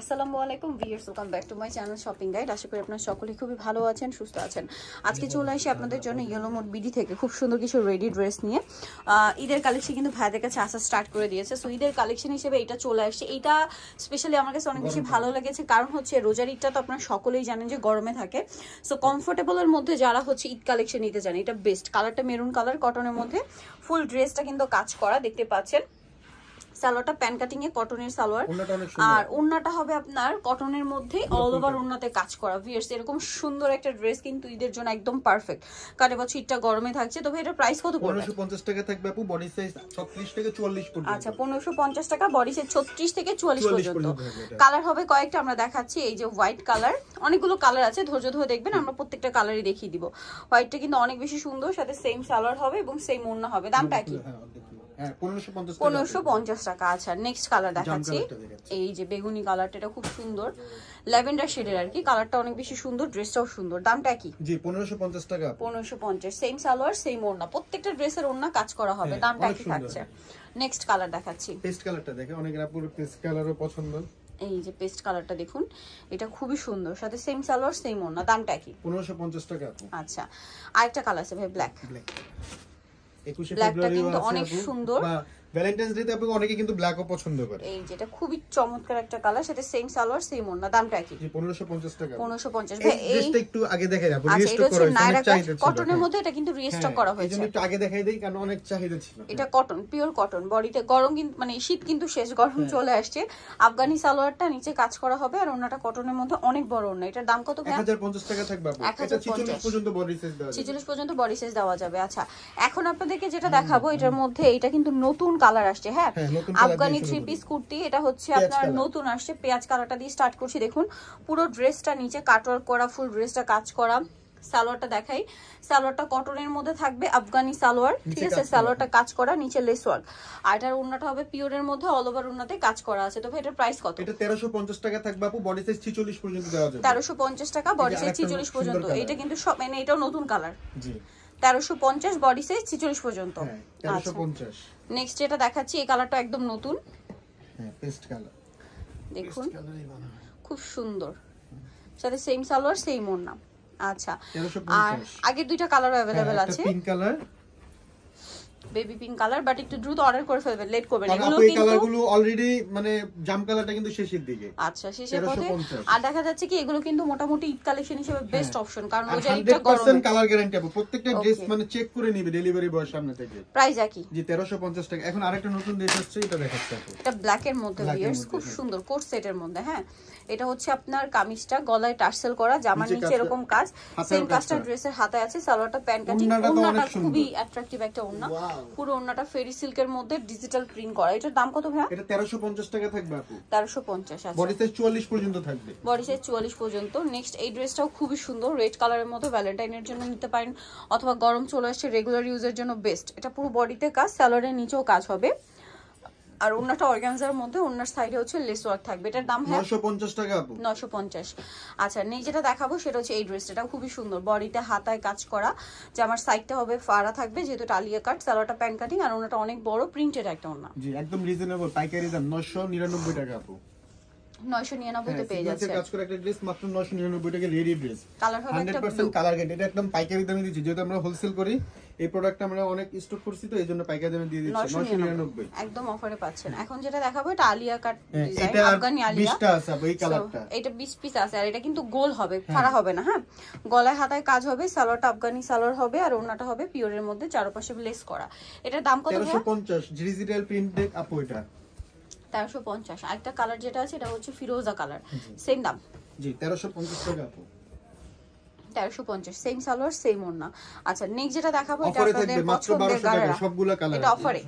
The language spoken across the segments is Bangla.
আসসালামু আলাইকুম viewers, welcome back to my channel shopping guide. আশা করি আপনারা সকলেই খুবই ভালো আছেন, সুস্থ আছেন। আজকে চলে আসি আপনাদের জন্য ইয়েলো মোড বিডি থেকে খুব সুন্দর কিছু রেডি ড্রেস নিয়ে। ঈদের কালেকশন কিন্তু ভাইদের কাছে আসা স্টার্ট করে দিয়েছে। সো ঈদের কালেকশন হিসেবে এটা চলে আসছে। এইটা স্পেশালি আমার কাছে অনেক বেশি ভালো লেগেছে, কারণ হচ্ছে রোজার ঈদটা তো আপনারা সকলেই জানেন যে গরমে থাকে। সো কমফোর্টেবলের মধ্যে যারা হচ্ছে ঈদ কালেকশন নিতে চান, এটা বেস্ট। কালারটা মেরুন কালার, কটনের মধ্যে, ফুল ড্রেসটা কিন্তু কাজ করা, দেখতে পাচ্ছেন। সালোয়ারটা প্যান কাটিং এ কটনের সালোয়ার, আর ওন্নাটা হবে আপনার কটনের মধ্যে অল ওভার ওন্নাতে কাজ করা। ভিউয়ার্স, এরকম সুন্দর একটা ড্রেস কিন্তু ঈদের জন্য একদম পারফেক্ট। কারণ এবছর ঈদটা গরমে থাকছে। তো এটার প্রাইস কত পড়বে? 1550 টাকা থাকবে আপু, বডি সাইজ 36 থেকে 44 পর্যন্ত। আচ্ছা, 1550 টাকা, বডি সাইজ 36 থেকে 44 পর্যন্ত। কালার হবে কয়েকটা, আমরা দেখাচ্ছি। এই যে হোয়াইট কালার, অনেকগুলো কালার আছে, ধৈর্য ধরে দেখবেন, আমরা প্রত্যেকটা কালারই দেখিয়ে দিব। হোয়াইটটা কিন্তু অনেক বেশি সুন্দর, সাথে সেম সালোয়ার হবে এবং সেম ওন্না হবে। দামটা কি? 1550 টাকা। আচ্ছা, নেক্সট কালার দেখাচ্ছি। এই যে বেগুনি কালারটা, এটা খুব সুন্দর, ল্যাভেন্ডার শেডের আর কি। কালারটা অনেক বেশি সুন্দর, ড্রেসটাও সুন্দর। দামটা কি? জি 1550 টাকা। 1550, সেম সালোয়ার সেম ওড়না, প্রত্যেকটা ড্রেসের ওড়না কাজ করা হবে। দামটা কি থাকছে? নেক্সট কালার দেখাচ্ছি। পেস্ট কালারটা দেখে অনেকের আপুর পেস্ট কালারও পছন্দ। এই যে পেস্ট কালারটা দেখুন, এটা খুবই সুন্দর, সাথে সেম সালোয়ার সেম ওড়না। দামটা কি? 1550 টাকা। আচ্ছা, আরেকটা কালার আছে ভাই, ব্ল্যাক। 21 ব্ল্যাকটা কিন্তু অনেক সুন্দর। ভ্যালেন্টাইন্স ডে তে আপনি অনেকে কিন্তু ব্ল্যাকও পছন্দ করে। এই যেটা খুবই চমৎকার একটা কালার, সাথে সেম সালোয়ার সেম ওড়না। দামটা কি? 1550 টাকা। 1550। ভাই এই ড্রেসটা একটু আগে দেখাই যাবো, রিস্টক করা হয়েছে, অনেক চাহিদা ছিল। কটনের মধ্যে এটা কিন্তু রিস্টক করা হয়েছে। এজন্য একটু আগে দেখাই দেই, কারণ অনেক চাহিদা ছিল। এটা কটন, পিওর কটন, বডিতে গরম কিন্তু মানে শীত কিন্তু শেষ, গরম চলে আসছে। আফগানি সালোয়ারটা নিচে কাজ করা হবে, আর ওন্নাটা কটনের মধ্যে অনেক বড় ওন্না। এটার দাম কত? 1050 টাকা থাকবে আপু। এটা 46 পর্যন্ত বডি সাইজ দেওয়া যাবে। 46 পর্যন্ত বডি সাইজ দেওয়া যাবে। আচ্ছা, এখন আপনাদেরকে যেটা দেখাবো, এটার মধ্যে এটা কিন্তু নতুন কালার আসছে। হ্যাঁ, আফগানি থ্রি পিস কুর্তি, এটা হচ্ছে আপনার নতুন আসছে। পেঁয়াজ কালারটা দিয়ে স্টার্ট করছি। দেখুন পুরো ড্রেসটা নিচে কাটওয়ার্ক করা, ফুল ড্রেসটা কাজ করা। সালোয়ারটা দেখাই, সালোয়ারটা কটনের মধ্যে থাকবে, আফগানি সালোয়ার, ঠিক আছে। সালোয়ারটা কাজ করা, নিচে লেস ওয়ার্ক, আর এটার ওন্নাটা হবে পিওরের মধ্যে, অল ওভার ওন্নাতে কাজ করা আছে। তো ভাই এটার প্রাইস কত? এটা 1350 টাকা থাকবে আপু, বডি সাইজ 46 পর্যন্ত দেওয়া যাবে। 1350 টাকা, বডি সাইজ 46 পর্যন্ত। এটা কিন্তু সব মানে এটাও নতুন কালার। জি 1350, বডি সাইজ 46 পর্যন্ত। 1350। নেক্সট যেটা দেখাচ্ছি, এই কালারটা একদম নতুন। হ্যাঁ, পেস্ট কালার দেখুন খুব সুন্দর, সাথে সেম সালোয়ার সেম ওড়না। আচ্ছা, আর আগের দুইটা কালার अवेलेबल আছে। Pink colour, baby pink colour, but একটু দ্রুত অর্ডার করে ফেলবেন, লেট করবেন। এগুলো কিন্তু কালারগুলো অলরেডি মানে জাম কালারটা কিন্তু শেষের দিকে। আচ্ছা, শেষের পথে। আর দেখা যাচ্ছে কি এগুলো কিন্তু মোটামুটি ঈদ কালেকশন হিসেবে বেস্ট অপশন, কারণ রোজার ঈদটা গরম। 100% কালার গ্যারান্টি আছে, প্রত্যেকটা ড্রেস মানে চেক করে নিবে ডেলিভারি বয়ের সামনে থেকে। প্রাইস একই। জি 1350 টাকা। এখন আরেকটা নতুন ড্রেস আসছে, এটা দেখাচ্ছি আপু। এটা ব্ল্যাক এর মধ্যে, ভিউয়ার্স খুব সুন্দর কোট সেটের মধ্যে। হ্যাঁ, এটা হচ্ছে আপনার কামিজটা গলায় টার্সেল করা, জামার নিচে এরকম কাজ, সেম কাজটা ড্রেসের হাতে আছে। সালোয়ারটা প্যান কাটিং, ওন্নাটা খুবই অ্যাট্রাকটিভ একটা ওন্না। পুরো ওন্নাটা ফেরি সিল্কের মধ্যে ডিজিটাল প্রিন্ট করা। এটার দাম কত ভাই? এটা 1350 টাকা থাকবে আপু। 1350। আচ্ছা, বডি সাইজ 44 পর্যন্ত থাকবে। বডি সাইজ 44 পর্যন্ত। নেক্সট এই ড্রেসটাও খুবই সুন্দর, রেড কালারের মধ্যে, ভ্যালেন্টাইনের জন্য নিতে পারেন, অথবা গরম চলে আসছে রেগুলার ইউজের জন্য বেস্ট। এটা পুরো বডিতে কাজ, সালোয়ারের নিচেও কাজ হবে, আর ওন্নাটা অর্গানজার মধ্যে, ওন্নার সাইডে হচ্ছে লেস ওয়ার্ক থাকবে। এটার দাম 950 টাকা আপু। 950। আচ্ছা, নেই যেটা দেখাবো সেটা হচ্ছে এই ড্রেসটা, এটা খুবই সুন্দর, বডিতে হাতায় কাজ করা, যে আমার সাইডটা হবে ফাড়া থাকবে, যেহেতু টালিয়া কাট, সালোয়ারটা প্যান কাটিং, আর ওন্নাটা অনেক বড় প্রিন্টেড একটা ওন্না। জি একদম রিজনেবল, পাইকারি দাম 999 টাকা আপু। 999 তে পেয়ে যাচ্ছে। কাজ করে একটা ড্রেস মাত্র 999 টাকা, রেডি ড্রেস। কালার হবে একটা 100% কালার গ্যারান্টি। এটা একদম পাইকারি দামে দিচ্ছি, যেহেতু আমরা হোলসেল করি, এই প্রোডাক্টটা আমরা অনেক স্টক করছি, তো এইজন্য পাইকারি দামে দিয়ে দিচ্ছি 999। একদম অফারে পাচ্ছেন। এখন যেটা দেখাবো এটা আলিয়া কাট ডিজাইন, এটা আফগানি আলিয়া। 20টা আছে আপু এই কালারটা। এটা 20 পিস আছে, আর এটা কিন্তু গোল হবে, ফাড়া হবে না। হ্যাঁ, গলায় হাতায় কাজ হবে, সালোয়ারটা আফগানি সালোয়ার হবে, আর ওন্নাটা হবে পিওরের মধ্যে, চারপাশে লেস করা। এটার দাম কত? 1350 ডিজিটাল প্রিন্টেড আপু। এটা 1350। আরেকটা কালার যেটা আছে এটা হচ্ছে ফিরোজা কালার, সেম দাম। জি 1350 টাকা আপু। 1350, সেম সালোয়ার সেম ওন্না। আচ্ছা, নেক্সট যেটা দেখাবো এটা আপনাদের পছন্দের গাড়া, সবগুলা কালার এটা অফারে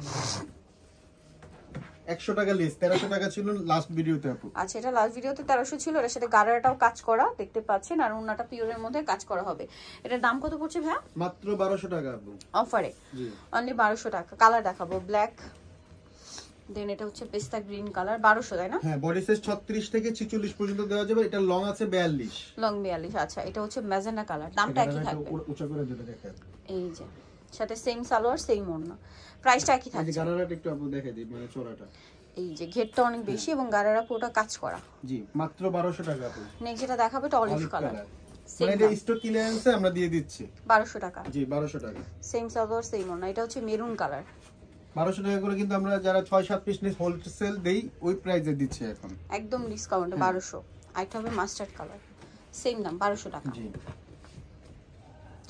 100 টাকা লেস। 1300 টাকা ছিল লাস্ট ভিডিওতে আপু। আচ্ছা, এটা লাস্ট ভিডিওতে 1300 ছিল, এর সাথে গাড়াটাও কাজ করা দেখতে পাচ্ছেন, আর ওন্নাটা পিওরের মধ্যে কাজ করা হবে। এটার দাম কত পড়ছে ভাই? মাত্র 1200 টাকা আপু, অফারে। জি অনলি 1200 টাকা। কালার দেখাবো ব্ল্যাক, দেন এটা হচ্ছে পেস্তা গ্রিন কালার। 1200 তাই না? হ্যাঁ, বডি সাইজ 36 থেকে 46 পর্যন্ত দেওয়া যাবে। এটা লং আছে 42, লং 42। আচ্ছা, এটা হচ্ছে ম্যাজেন্টা কালার। দামটা কি থাকবে? উঁচা করে যেটা দেখেন, এই যে সাথে সেম সালোয়ার সেম ওন্না, প্রাইসটা কি থাকবে? গারারাটা একটু আপু দেখাই দিই, মানে চড়াটা। এই যে ঘেরটা অনেক বেশি এবং গারারা পুরোটা কাজ করা। জি মাত্র 1200 টাকা আপু। নেক্সট যেটা দেখাবো এটা অলিভ কালার, মানে এটা স্টক ক্লিয়ারেন্সে আমরা দিয়ে দিচ্ছি 1200 টাকা। জি 1200 টাকা। সেম সালোয়ার সেম ওড়না, এটা হচ্ছে মেরুন কালার। 1200 টাকা করে কিন্তু আমরা যারা 6-7 পিস নিয়ে হোলসেল দেই ওই প্রাইসে দিচ্ছি এখন একদম ডিসকাউন্টে 1200। আরেকটা হবে মাস্টার্ড কালার, সেম দাম 1200 টাকা। জি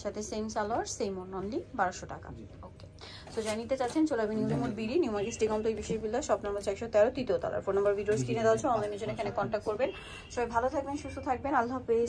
সাথে সেম সালোয়ার সেম ওড়না, অনলি 1200 টাকা। ওকে, সো জানিতে চাচ্ছেন চলে আসবেন yellow mode BD, new market stadium complex বিশ্ববিদ্যালয়, শপ নম্বর 113, তৃতীয় তলার। ফোন নাম্বার ভিডিও স্ক্রিনে দেওয়া আছে, অনলাইনের জন্য এখানে কন্ট্যাক্ট করবেন। সবাই ভালো থাকবেন, সুস্থ থাকবেন, আল্লাহ হাফেজ।